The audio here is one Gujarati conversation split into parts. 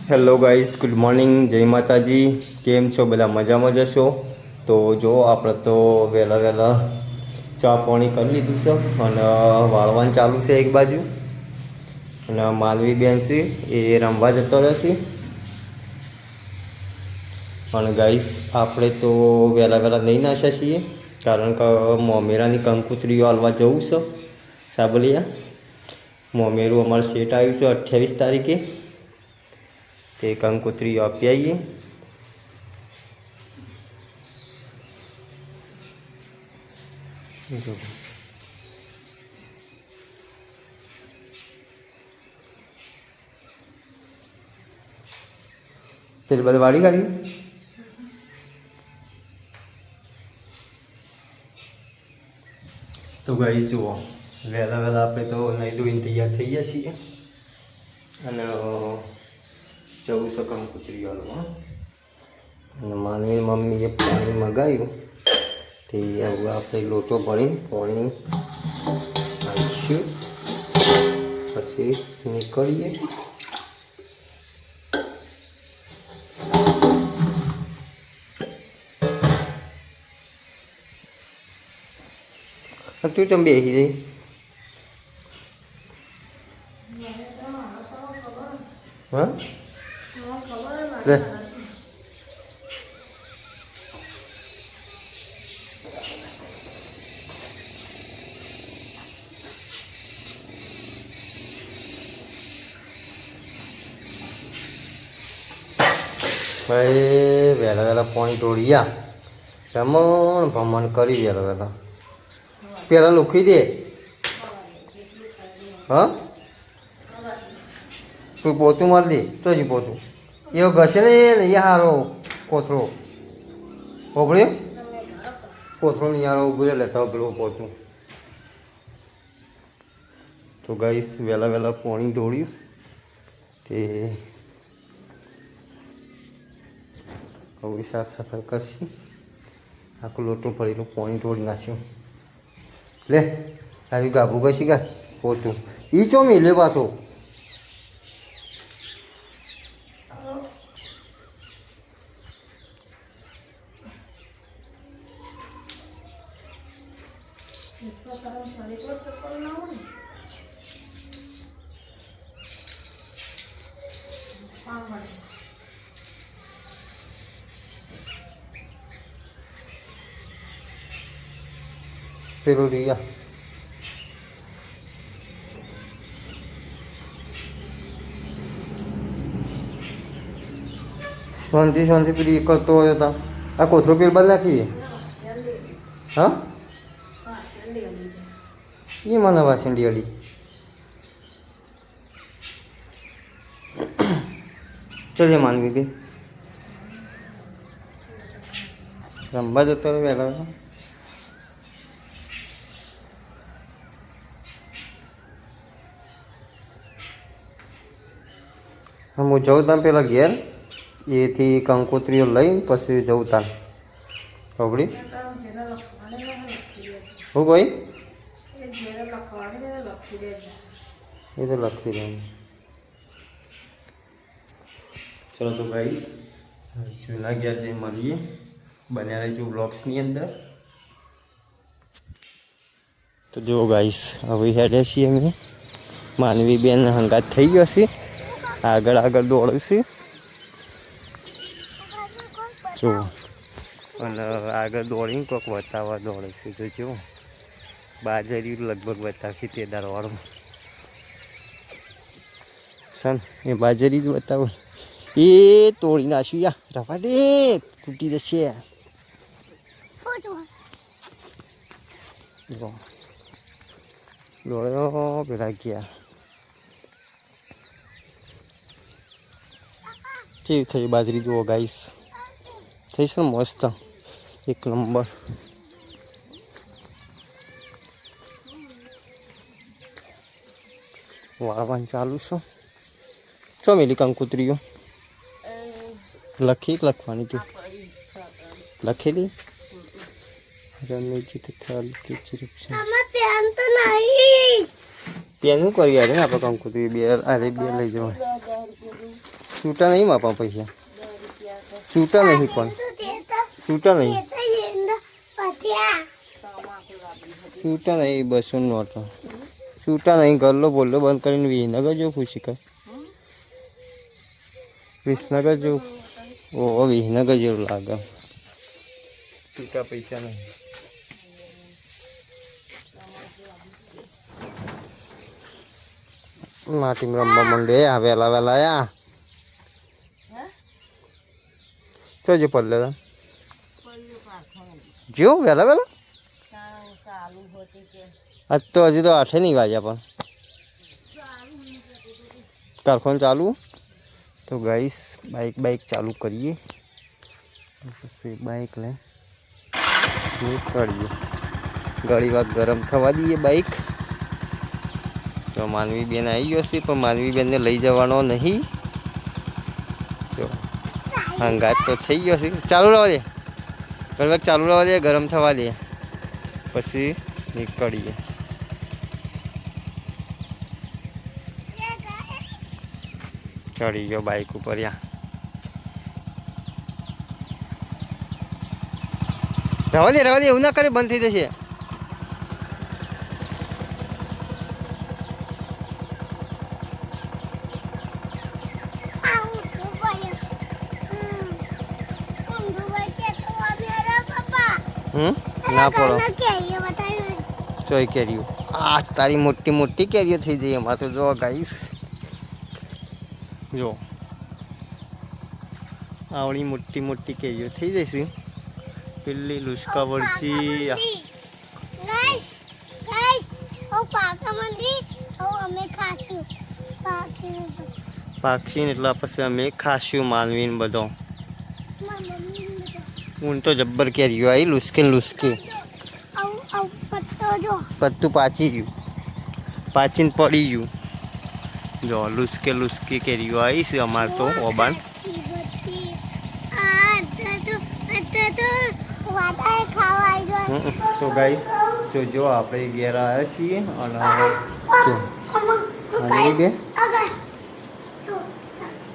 હેલો ગાઈસ, ગુડ મોર્નિંગ, જય માતાજી. કેમ છો બધા? મજામાં જશો? તો જો આપણે તો વહેલા વહેલા ચા પાણી કરી લીધું છે અને વાળવાનું ચાલુ છે એક બાજુ. અને માલવી બેન છે એ રમવા જતો રહેશે. અને ગાઈસ આપણે તો વહેલા વહેલા નહીં નાખ્યા છીએ, કારણ કે મોમેરાની કંકુતરીઓ હાલવા જવું છે સાબલિયા. મોમેરું અમારે સેટ આવ્યું છે 28 તારીખે. તે કંકોત્રી આપી આવીએ. જો પેલી બધી વાળી કાઢી. તો ગાઈ જુઓ, વહેલા વહેલા આપણે તો નહીં ધોઈને તૈયાર થઈ ગયા છીએ અને જવું છે કંકોત્રી વાળવા. અને માનવી મમ્મીએ પાણી મગાવ્યું તે હવે આપણે લોટો ભરીને પાણી નાખીશું, પછી નીકળીએ. તું ચમ બેસી જઈ? હા લે ભાઈ, વહેલા વહેલા પાણી તોડ્યા, રમણ ભમણ કરી વહેલા વહેલા. પેલા લુખી દે. હા, તું પોતું મારી દે તો જ પોતું એવો ઘસે ને નહીં હારો કોથળો ઓગળ્યો. કોથળો નહીં હારો ઉભું લેતા પેલું પોતું. તો ગાઈસ વહેલા વહેલા પાણી દોડ્યું તે હવે સાફ સફાઈ કરશે. આખું લોટું ભરેલું પાણી તોડી નાખ્યું. લે તારી ગાભું કશી કા પોતું ઈ ચો મેલે પાછો. પેલું રહ્યા શાંતિ શાંતિ પેલી કરતો હોય હતા. આ કોથળો પેલ બાદ નાખીએ. હા એ મને વાસંડી અડી. ચલે માનવી કે રમવા જતો વહેલા. હું જઉં તાન પેલા ઘેર, એથી કંકોત્રીઓ લઈને પછી જઉં તાન. ખબડી હું ભાઈ એ તો લખી દઉં. ચલો તો ગાઈસ જૂના ઘેર જઈ મળીએ. બન્યા રહેજો બ્લોગ્સની અંદર. તો જો ગાઈસ હવે હેડ્યા છીએ અમે. માનવી બેન હંગાત થઈ ગયો છે, આગળ આગળ દોડશે. જો અને આગળ દોડીને કોઈક બતાવવા દોડે છે. તો જો બાજરી લગભગ બતાવશે તે દારવાળું સન એ બાજરી જ બતાવો. એ તોડી નાખ્યું યા રવા દે, તૂટી જશે. દોડ્યો પેલા ગયા. કેવી થઈ બાજરી જુઓ ગાઈસ, થઈ છે ને મસ્ત એક નંબર. વાળવાનું ચાલુ છે. ચો મેલી કંકુતરીઓ લખી લખવાની તું લખેલી. રમેજી તથા પેન શું કરી યાર આપણે કંકુતરી બે અરે બે લઈ જવાય. છૂટા નહીં માપા પૈસા છૂટા નહીં પણ છૂટા નહીં છૂટા નહીં 200 નોટ છૂટા નહીં ગલ્લો બોલ્લો બંધ કરીને વિસનગર જેવું ખુશી કર વિસનગર જેવું ઓ વિસનગર જેવું લાગે છૂટા પૈસા નહીં માટીમાં રમવા માંડે આ વહેલા વહેલા આ ચોજો પડલે જો વહેલા વહેલા આજ તો હજી તો 8 નહીં વાગ્યા પણ કારખાનું ચાલુ તો ગાઈસ બાઇક ચાલુ કરીએ પછી બાઇક લે નીકળીએ ઘણી વાર ગરમ થવા દઈએ બાઇક તો માનવી બેન આવી ગયો છે પણ માનવી બેનને લઈ જવાનો નહીં જો હંગાત તો થઈ ગયો છે ચાલુ રહેવા દે ઘણી વાર ચાલુ રહેવા દે ગરમ થવા દે પછી નીકળીએ ચડી ગયો બાઇક ઉપર રવા દે એવું ના કરે બંધ થઈ જશે ના પડો ચોઈ કેરીઓ આ તારી મોટી મોટી કેરીઓ થઈ જઈ એમાં તો જો ગાઈસ જો આવડી મોટી મોટી કેરીઓ થઈ જશે પેલી લુસ્કા વળચી પાક્ષી એટલે પછી અમે ખાશું માનવીને બધો હું તો જબ્બર કેરીઓ આવી લુસકે પત્તું પાચી ગયું પાચીને પડી ગયું જો લુસકી કેરીઓ આવી છે અમારે તો ઓબાન તો ગાઈસ જો આપણે ઘેર આવ્યા છીએ અને બે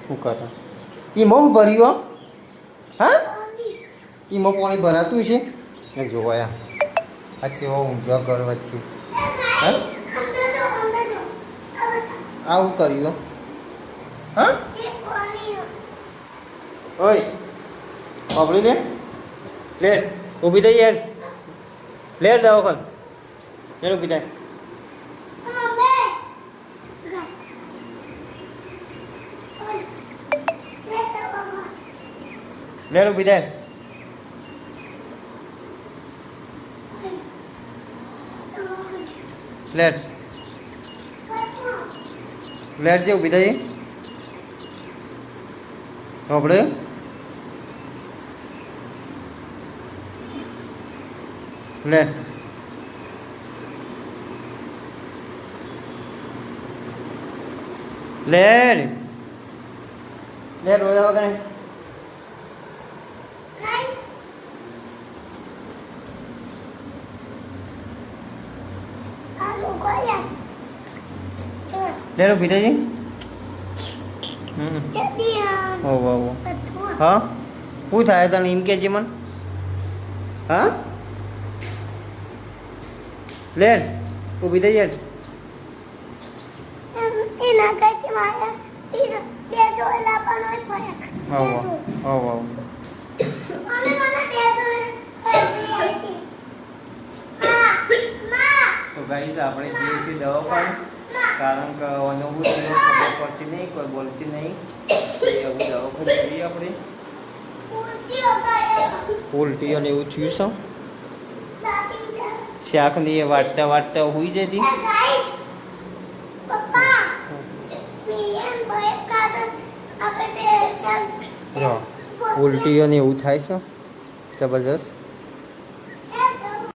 શું કરે એમાં ભર્યું હા એમાં પાણી ભરાતું છે ને જોવાયા આ ચેવો ઊંઝા ઘર વચ્ચે હા આવું કર્યું હા ઓય આપણી લે લેટ ઊભી થઈ યાર લેટ જાઓ કર લેટ ઊભી થાય લેટ ઊભી થાય લેટ લેટ જે ઊભી થઈ આપણે લેટ લેટ લેટ રોયા વગર લેટ ઊભી થઈ હા શું થાય તને એમ કે મને હા લેટ ઊભી થઈ યાર તો ગાઈસ આપણે જઈએ છીએ દવાખાને કારણ કે અનુભવ ખબર પડતી નહીં કોઈ બોલતી નહીં એવું દવાખાને જઈએ આપણે ઉલટી અને એવું થયું છે શાકની વાટતા વાટતા હોઈ જતી ઉલટી અને એવું થાય છે જબરજસ્ત